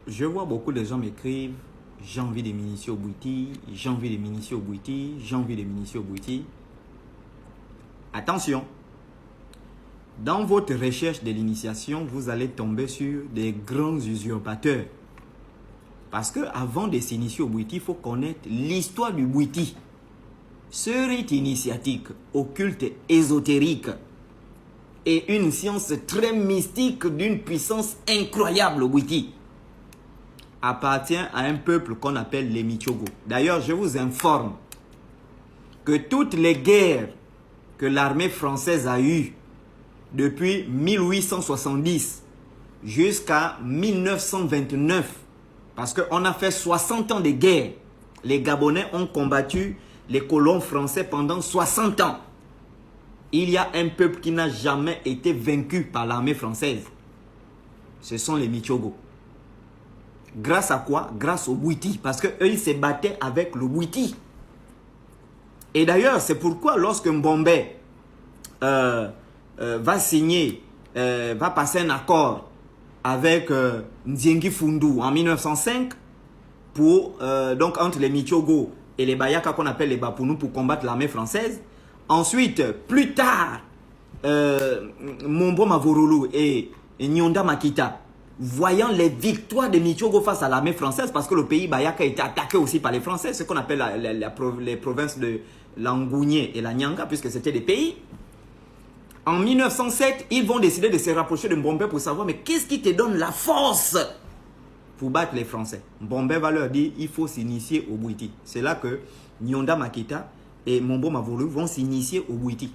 Je vois beaucoup de gens m'écrivent, j'ai envie de m'initier au Bouiti, j'ai envie de m'initier au Bouiti, j'ai envie de m'initier au Bouiti. Attention, dans votre recherche de l'initiation, vous allez tomber sur des grands usurpateurs. Parce que avant de s'initier au Bouiti, il faut connaître l'histoire du Bouiti. Ce rite initiatique, occulte, ésotérique, et une science très mystique d'une puissance incroyable au Bouiti, appartient à un peuple qu'on appelle les Michogo. D'ailleurs, je vous informe que toutes les guerres que l'armée française a eues depuis 1870 jusqu'à 1929, parce qu'on a fait 60 ans de guerre, les Gabonais ont combattu les colons français pendant 60 ans. Il y a un peuple qui n'a jamais été vaincu par l'armée française. Ce sont les Michogo. Grâce à quoi? Grâce au Bouiti. Parce qu'eux, ils se battaient avec le Bouiti. Et d'ailleurs, c'est pourquoi lorsque Mbombé va signer, va passer un accord avec Nziengi Fundu en 1905, donc entre les Michogo et les Bayaka qu'on appelle les Bapounou pour combattre l'armée française. Ensuite, plus tard, Mombo Mavorulu et Nyonda Makita, voyant les victoires de Michogo face à l'armée française, parce que le pays Bayaka était attaqué aussi par les Français, ce qu'on appelle les provinces de l'Angounié et la Nyanga, puisque c'était des pays. En 1907, ils vont décider de se rapprocher de Mbombé pour savoir, mais qu'est-ce qui te donne la force pour battre les Français? Mbombé va leur dire, il faut s'initier au Bouiti. C'est là que Nyonda Makita et Mombo Mavorulu vont s'initier au Bouiti.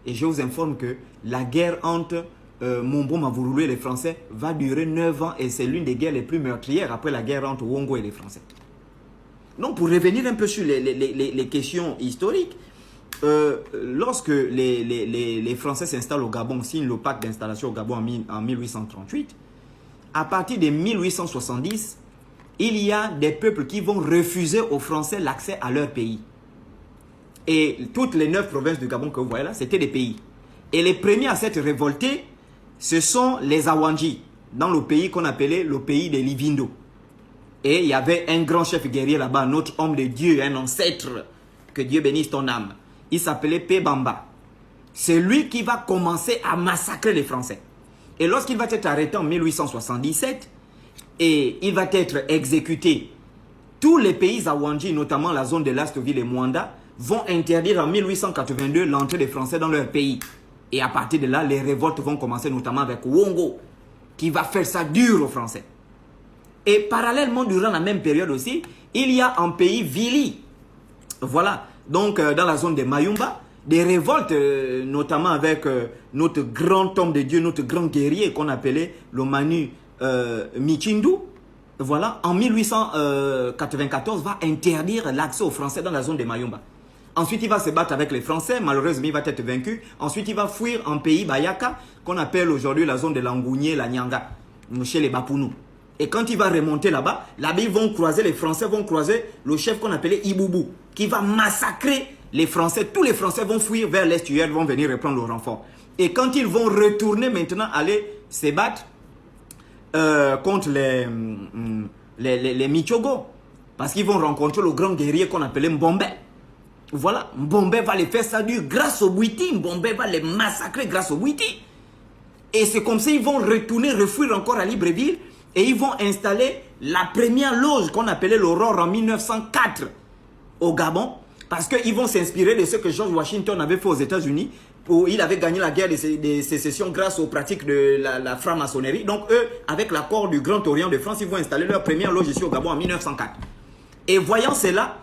Et je vous informe que la guerre entre Mombo Mavorulu et les Français va durer 9 ans et c'est l'une des guerres les plus meurtrières après la guerre entre Wongo et les Français. Donc pour revenir un peu sur les questions historiques, lorsque les Français s'installent au Gabon, signent le pacte d'installation au Gabon en 1838, à partir de 1870, il y a des peuples qui vont refuser aux Français l'accès à leur pays. Et toutes les 9 provinces du Gabon que vous voyez là, c'était des pays. Et les premiers à s'être révoltés, ce sont les Awanji, dans le pays qu'on appelait le pays des Livindo. Et il y avait un grand chef guerrier là-bas, notre homme de Dieu, un ancêtre, que Dieu bénisse ton âme. Il s'appelait Pébamba. C'est lui qui va commencer à massacrer les Français. Et lorsqu'il va être arrêté en 1877, et il va être exécuté, tous les pays Awanji, notamment la zone de l'Astoville et Mwanda, vont interdire en 1882 l'entrée des Français dans leur pays. Et à partir de là, les révoltes vont commencer, notamment avec Wongo, qui va faire ça dur aux Français. Et parallèlement, durant la même période aussi, il y a un pays Vili. Voilà, donc dans la zone de Mayumba, des révoltes, notamment avec notre grand homme de Dieu, notre grand guerrier qu'on appelait le Manu Michindu. Voilà, en 1894, va interdire l'accès aux Français dans la zone de Mayumba. Ensuite, il va se battre avec les Français. Malheureusement, il va être vaincu. Ensuite, il va fuir en pays Bayaka, qu'on appelle aujourd'hui la zone de l'Angounié, la Nyanga, chez les Bapounou. Et quand il va remonter là-bas, ils vont croiser, les Français vont croiser le chef qu'on appelait Iboubou, qui va massacrer les Français. Tous les Français vont fuir vers l'estuaire, vont venir reprendre le renfort. Et quand ils vont retourner maintenant, aller se battre contre les Michogo, parce qu'ils vont rencontrer le grand guerrier qu'on appelait Mbombé. Voilà, Mbombé va les faire ça dur grâce au Bouiti. Mbombé va les massacrer grâce au Bouiti. Et c'est comme ça qu'ils vont retourner, refuir encore à Libreville. Et ils vont installer la première loge qu'on appelait l'Aurore en 1904 au Gabon. Parce qu'ils vont s'inspirer de ce que George Washington avait fait aux États-Unis. Où il avait gagné la guerre de sécession grâce aux pratiques de la franc-maçonnerie. Donc eux, avec l'accord du Grand Orient de France, ils vont installer leur première loge ici au Gabon en 1904. Et voyant cela,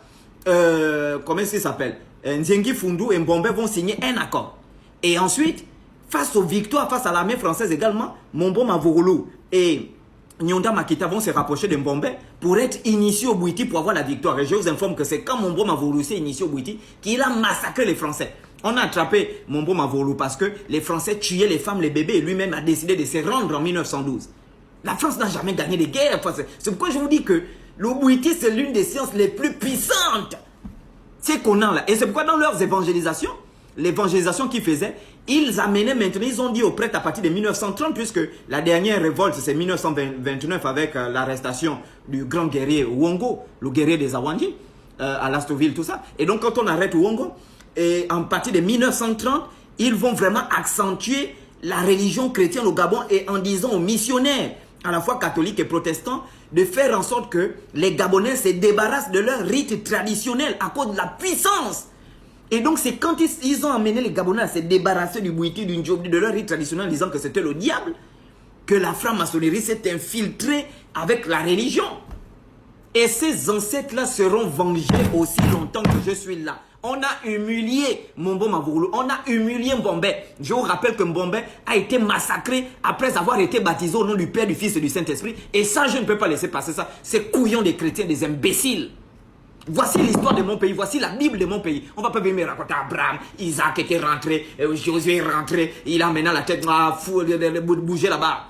comment est-ce qu'il s'appelle, Nziengi Fundu et Mbombé vont signer un accord. Et ensuite, face aux victoires, face à l'armée française également, Mombo Mavorulu et Nyonda Makita vont se rapprocher de Mbombé pour être initiés au Bouiti pour avoir la victoire. Et je vous informe que c'est quand Mombo Mavorulu s'est initié au Bouiti qu'il a massacré les Français. On a attrapé Mombo Mavorulu parce que les Français tuaient les femmes, les bébés, et lui-même a décidé de se rendre en 1912. La France n'a jamais gagné de guerre. C'est pourquoi je vous dis que le Bouiti, c'est l'une des sciences les plus puissantes. C'est qu'on a là. Et c'est pourquoi dans leurs évangélisations, l'évangélisation qu'ils faisaient, ils amenaient maintenant, ils ont dit aux prêtres à partir de 1930, puisque la dernière révolte, c'est 1929 avec l'arrestation du grand guerrier Wongo, le guerrier des Awandji, à Lastoville, tout ça. Et donc, quand on arrête Wongo, et en partir de 1930, ils vont vraiment accentuer la religion chrétienne au Gabon et en disant aux missionnaires, à la fois catholiques et protestants, de faire en sorte que les Gabonais se débarrassent de leur rite traditionnel à cause de la puissance. Et donc, c'est quand ils ont amené les Gabonais à se débarrasser du Bouiti, du Ndjobdi, de leur rite traditionnel en disant que c'était le diable, que la franc-maçonnerie s'est infiltrée avec la religion. Et ces ancêtres-là seront vengés aussi longtemps que je suis là. On a humilié Mombo Mavourou, on a humilié Mbombé. Je vous rappelle que Mbombé a été massacré après avoir été baptisé au nom du Père, du Fils et du Saint-Esprit. Et ça, je ne peux pas laisser passer ça. Ces couillons des chrétiens, des imbéciles. Voici l'histoire de mon pays, voici la Bible de mon pays. On ne va pas venir me raconter Abraham, Isaac était rentré, Josué est rentré, il a maintenant la tête bouger là-bas.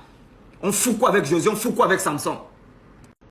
On fout quoi avec Josué, on fout quoi avec Samson?